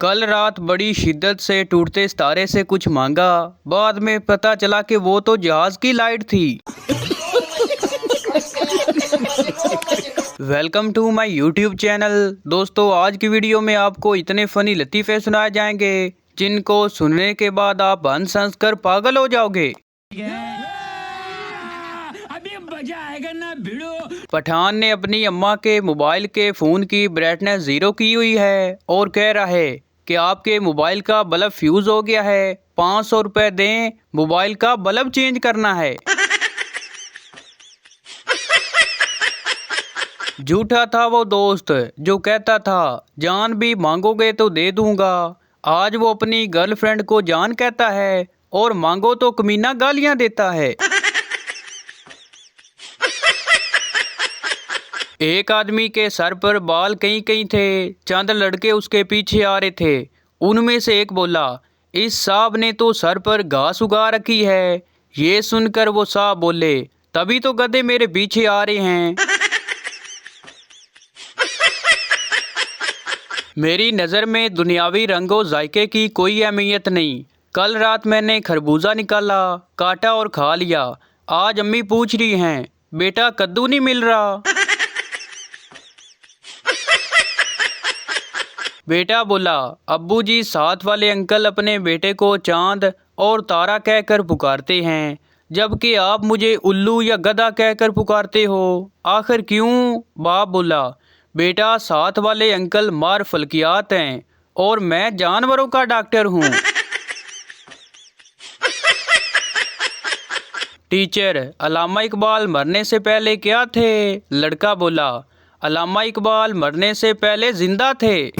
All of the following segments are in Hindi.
कल रात बड़ी शिद्दत से टूटते सितारे से कुछ मांगा, बाद में पता चला कि वो तो जहाज की लाइट थी। Welcome to my YouTube channel. दोस्तों, आज की वीडियो में आपको इतने फनी लतीफ़े सुनाए जाएंगे जिनको सुनने के बाद आप हंस हंस कर पागल हो जाओगे। अभी मजा आएगा ना भिड़ो। पठान ने अपनी अम्मा के मोबाइल के फ़ोन की ब्राइटनेस 0 की हुई है और कह रहा है कि आपके मोबाइल का बल्ब फ्यूज़ हो गया है, 500 रुपये दें, मोबाइल का बल्ब चेंज करना है। झूठा था वो दोस्त जो कहता था जान भी मांगोगे तो दे दूंगा। आज वो अपनी गर्लफ्रेंड को जान कहता है और मांगो तो कमीना गालियां देता है। एक आदमी के सर पर बाल कहीं कहीं थे, चंद लड़के उसके पीछे आ रहे थे। उनमें से एक बोला, इस साहब ने तो सर पर घास उगा रखी है। ये सुनकर वो साहब बोले, तभी तो गधे मेरे पीछे आ रहे हैं। मेरी नज़र में दुनियावी रंगो जायके की कोई अहमियत नहीं। कल रात मैंने खरबूजा निकाला, काटा और खा लिया। आज अम्मी पूछ रही हैं, बेटा कद्दू नहीं मिल रहा। बेटा बोला, अब्बू जी साथ वाले अंकल अपने बेटे को चांद और तारा कहकर पुकारते हैं, जबकि आप मुझे उल्लू या गधा कहकर पुकारते हो, आखिर क्यों? बाप बोला, बेटा साथ वाले अंकल मार फल्कियात हैं और मैं जानवरों का डॉक्टर हूँ। टीचर, अल्लामा इकबाल मरने से पहले क्या थे? लड़का बोला, अल्लामा इकबाल मरने से पहले जिंदा थे।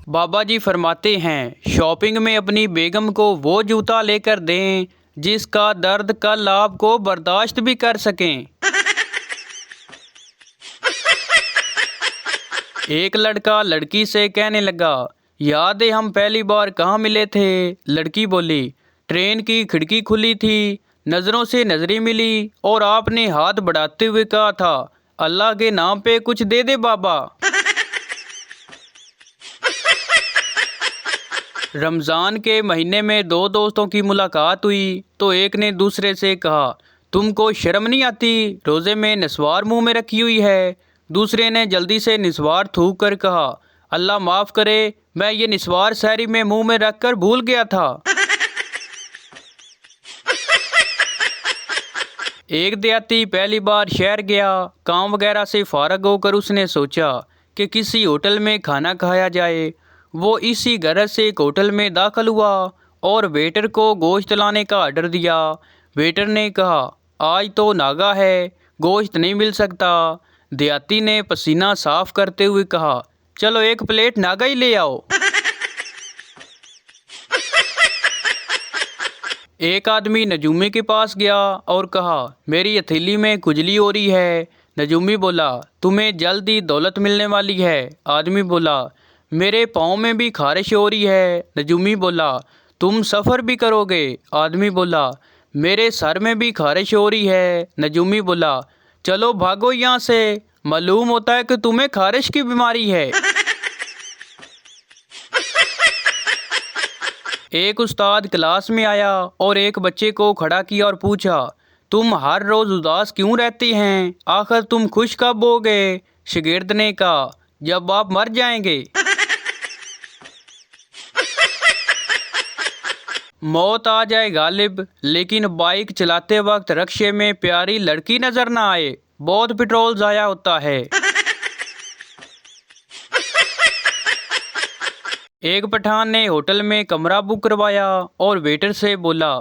बाबा जी फरमाते हैं, शॉपिंग में अपनी बेगम को वो जूता लेकर दें जिसका दर्द कल आपको बर्दाश्त भी कर सकें। एक लड़का लड़की से कहने लगा, याद है हम पहली बार कहाँ मिले थे? लड़की बोली, ट्रेन की खिड़की खुली थी, नज़रों से नजरें मिली और आपने हाथ बढ़ाते हुए कहा था, अल्लाह के नाम पे कुछ दे दे बाबा। रमज़ान के महीने में दो दोस्तों की मुलाकात हुई तो एक ने दूसरे से कहा, तुमको शर्म नहीं आती, रोज़े में नस्वार मुंह में रखी हुई है। दूसरे ने जल्दी से निस्वार थूक कर कहा, अल्लाह माफ़ करे, मैं ये निस्वार सहरी में मुंह में रखकर भूल गया था। एक देहाती पहली बार शहर गया। काम वगैरह से फारग होकर उसने सोचा कि किसी होटल में खाना खाया जाए। वो इसी गरज से एक होटल में दाखिल हुआ और वेटर को गोश्त लाने का ऑर्डर दिया। वेटर ने कहा, आज तो नागा है, गोश्त नहीं मिल सकता। देहाती ने पसीना साफ करते हुए कहा, चलो एक प्लेट नागा ही ले आओ। एक आदमी नजूमी के पास गया और कहा, मेरी हथेली में खुजली हो रही है। नजूमी बोला, तुम्हें जल्द ही दौलत मिलने वाली है। आदमी बोला, मेरे पाँव में भी खारिश हो रही है। नजूमी बोला, तुम सफ़र भी करोगे? आदमी बोला, मेरे सर में भी खारिश हो रही है। नजूमी बोला, चलो भागो यहाँ से, मालूम होता है कि तुम्हें खारिश की बीमारी है। एक उस्ताद क्लास में आया और एक बच्चे को खड़ा किया और पूछा, तुम हर रोज़ उदास क्यों रहती हैं? आखिर तुम खुश कब होगे? शागिर्द ने कहा, जब आप मर जाएंगे। मौत आ जाए गालिब, लेकिन बाइक चलाते वक्त रक्शे में प्यारी लड़की नजर ना आए, बहुत पेट्रोल ज़ाया होता है। एक पठान ने होटल में कमरा बुक करवाया और वेटर से बोला,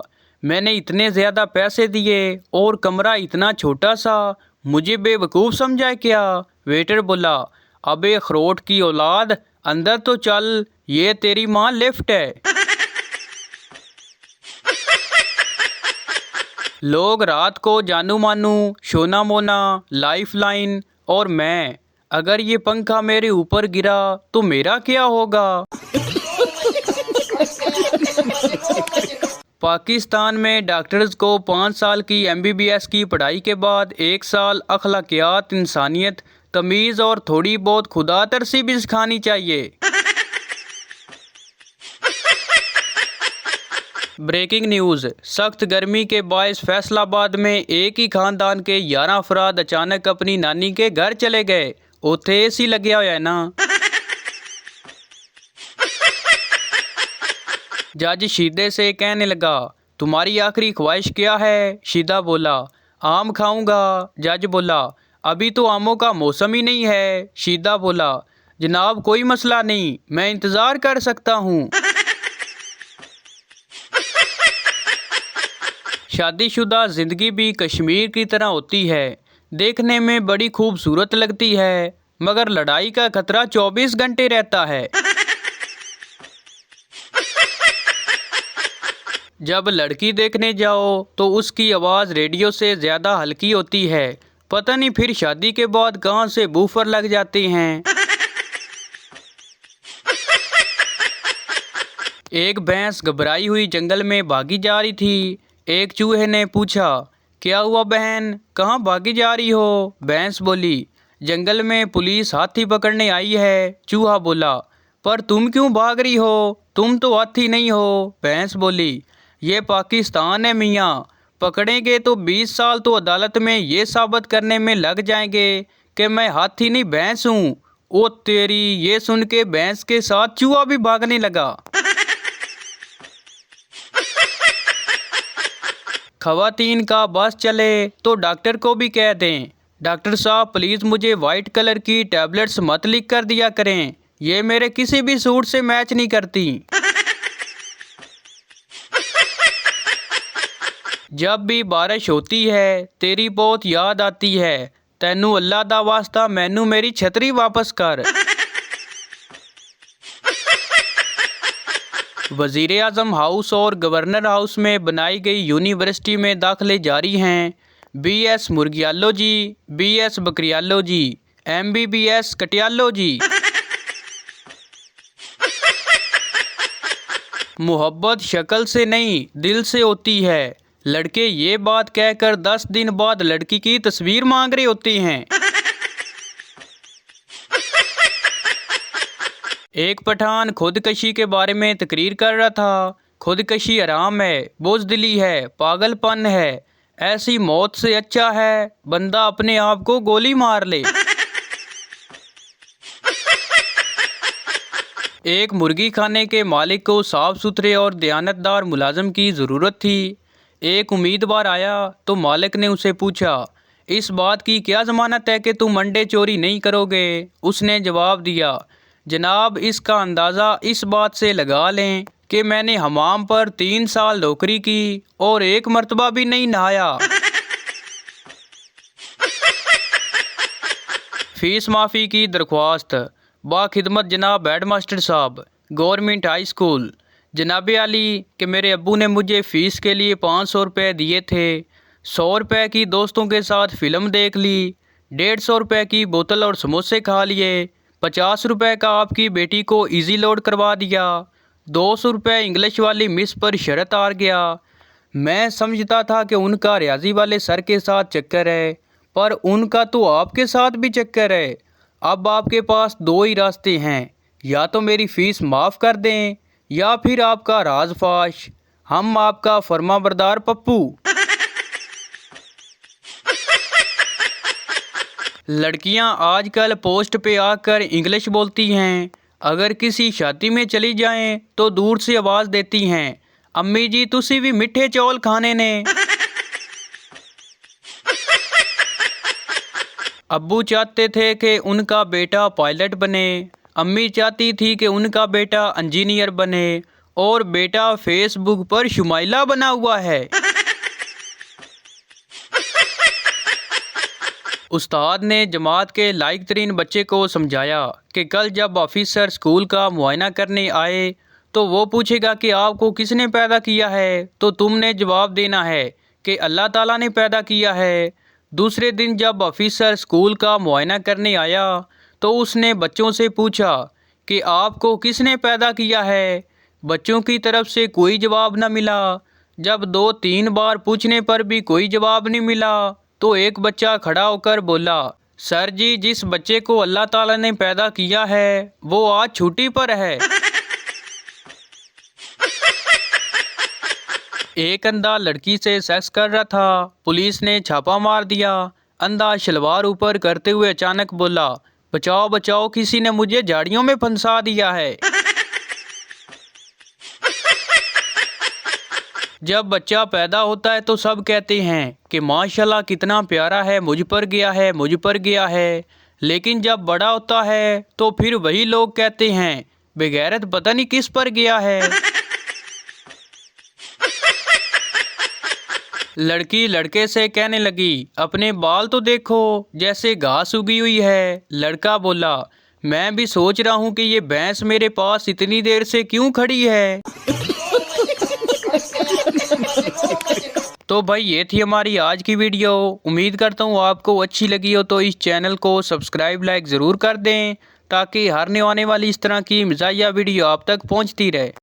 मैंने इतने ज़्यादा पैसे दिए और कमरा इतना छोटा सा, मुझे बेवकूफ़ समझा है क्या? वेटर बोला, अबे अखरोट की औलाद, अंदर तो चल, ये तेरी माँ लिफ्ट है। लोग रात को जानू मानू, शोना मोना, लाइफ लाइन और मैं, अगर ये पंखा मेरे ऊपर गिरा तो मेरा क्या होगा? पाकिस्तान में डॉक्टर्स को 5 साल की MBBS की पढ़ाई के बाद 1 साल अखलाकियात, इंसानियत, तमीज़ और थोड़ी बहुत खुदा तरसी भी सिखानी चाहिए। Breaking news. सख्त गर्मी के बायस फैसलाबाद में एक ही खानदान के 11 अफराद अचानक अपनी नानी के घर चले गए। उत्थे एसी लग्या होया है ना। जज शीदे से कहने लगा, तुम्हारी आखिरी ख्वाहिश क्या है? शीदा बोला, आम खाऊंगा। जज बोला, अभी तो आमों का मौसम ही नहीं है। शीदा बोला, जनाब कोई मसला नहीं, मैं इंतज़ार कर सकता हूँ। शादीशुदा ज़िंदगी भी कश्मीर की तरह होती है, देखने में बड़ी खूबसूरत लगती है, मगर लड़ाई का खतरा 24 घंटे रहता है। जब लड़की देखने जाओ तो उसकी आवाज़ रेडियो से ज़्यादा हल्की होती है, पता नहीं फिर शादी के बाद कहाँ से बूफर लग जाते हैं। एक भैंस घबराई हुई जंगल में भागी जा रही थी। एक चूहे ने पूछा, क्या हुआ बहन, कहाँ भागी जा रही हो? भैंस बोली, जंगल में पुलिस हाथी पकड़ने आई है। चूहा बोला, पर तुम क्यों भाग रही हो, तुम तो हाथी नहीं हो। भैंस बोली, ये पाकिस्तान है मियाँ, पकड़ेंगे तो 20 साल तो अदालत में ये साबित करने में लग जाएंगे कि मैं हाथी नहीं भैंस हूँ। ओ तेरी, ये सुन के भैंस के साथ चूहा भी भागने लगा। खवातीन का बस चले तो डॉक्टर को भी कह दें, डॉक्टर साहब प्लीज़ मुझे वाइट कलर की टैबलेट्स मत लिख कर दिया करें, ये मेरे किसी भी सूट से मैच नहीं करती। जब भी बारिश होती है तेरी बहुत याद आती है, तैनू अल्लाह दा वास्ता मैनू मेरी छतरी वापस कर। वज़ीर आज़म हाउस और गवर्नर हाउस में बनाई गई यूनिवर्सिटी में दाखिले जारी हैं। BS मुर्गियालो जी, BS बकरियालो जी, MBBS कटियालो जी। मोहब्बत शक्ल से नहीं दिल से होती है। लड़के ये बात कहकर 10 दिन बाद लड़की की तस्वीर मांग रहे होते हैं। एक पठान खुदकशी के बारे में तकरीर कर रहा था। खुदकशी हराम है, बुज़दिली है, पागलपन है, ऐसी मौत से अच्छा है बंदा अपने आप को गोली मार ले। एक मुर्गी खाने के मालिक को साफ सुथरे और दयानतदार मुलाजिम की ज़रूरत थी। एक उम्मीदवार आया तो मालिक ने उसे पूछा, इस बात की क्या ज़मानत है कि तुम अंडे चोरी नहीं करोगे? उसने जवाब दिया, जनाब इसका अंदाज़ा इस बात से लगा लें कि मैंने हमाम पर 3 साल नौकरी की और एक मर्तबा भी नहीं नहाया। फीस माफ़ी की दरख्वास्त। बाखिदमत जनाब हेडमास्टर साहब, गवर्नमेंट हाई स्कूल। जनाब आली कि मेरे अब्बू ने मुझे फ़ीस के लिए 500 रुपये दिए थे। 100 रुपये की दोस्तों के साथ फ़िल्म देख ली, 150 रुपये की बोतल और समोसे खा लिए, 50 रुपये का आपकी बेटी को इजी लोड करवा दिया, 200 रुपये इंग्लिश वाली मिस पर शरत हार गया। मैं समझता था कि उनका रियाजी वाले सर के साथ चक्कर है, पर उनका तो आपके साथ भी चक्कर है। अब आपके पास 2 ही रास्ते हैं, या तो मेरी फ़ीस माफ़ कर दें या फिर आपका राज फाश। हम आपका फरमाबरदार पप्पू। लड़कियां आजकल पोस्ट पे आकर इंग्लिश बोलती हैं। अगर किसी शादी में चली जाएं तो दूर से आवाज़ देती हैं, अम्मी जी तुसी भी मिठे चौल खाने ने। अब्बू चाहते थे कि उनका बेटा पायलट बने, अम्मी चाहती थी कि उनका बेटा इंजीनियर बने, और बेटा फेसबुक पर शुमाइला बना हुआ है। उस्ताद ने जमात के लायक तरीन बच्चे को समझाया कि कल जब ऑफिसर स्कूल का मुआयना करने आए तो वो पूछेगा कि आपको किसने पैदा किया है, तो तुमने जवाब देना है कि अल्लाह ताला ने पैदा किया है। दूसरे दिन जब ऑफिसर स्कूल का मुआयना करने आया तो उसने बच्चों से पूछा कि आपको किसने पैदा किया है। बच्चों की तरफ से कोई जवाब न मिला। जब 2-3 बार पूछने पर भी कोई जवाब नहीं मिला तो एक बच्चा खड़ा होकर बोला, सर जी, जिस बच्चे को अल्लाह ताला ने पैदा किया है वो आज छुट्टी पर है। एक अंधा लड़की से सेक्स कर रहा था, पुलिस ने छापा मार दिया। अंधा शलवार ऊपर करते हुए अचानक बोला, बचाओ बचाओ, किसी ने मुझे झाड़ियों में फंसा दिया है। जब बच्चा पैदा होता है तो सब कहते हैं कि माशाल्लाह कितना प्यारा है, मुझ पर गया है, मुझ पर गया है। लेकिन जब बड़ा होता है तो फिर वही लोग कहते हैं बेगैरत पता नहीं किस पर गया है। लड़की लड़के से कहने लगी, अपने बाल तो देखो जैसे घास उगी हुई है। लड़का बोला, मैं भी सोच रहा हूँ कि ये भैंस मेरे पास इतनी देर से क्यों खड़ी है। तो भाई ये थी हमारी आज की वीडियो। उम्मीद करता हूँ आपको अच्छी लगी हो, तो इस चैनल को सब्सक्राइब लाइक ज़रूर कर दें ताकि हर आने वाली इस तरह की मज़ाहिया वीडियो आप तक पहुँचती रहे।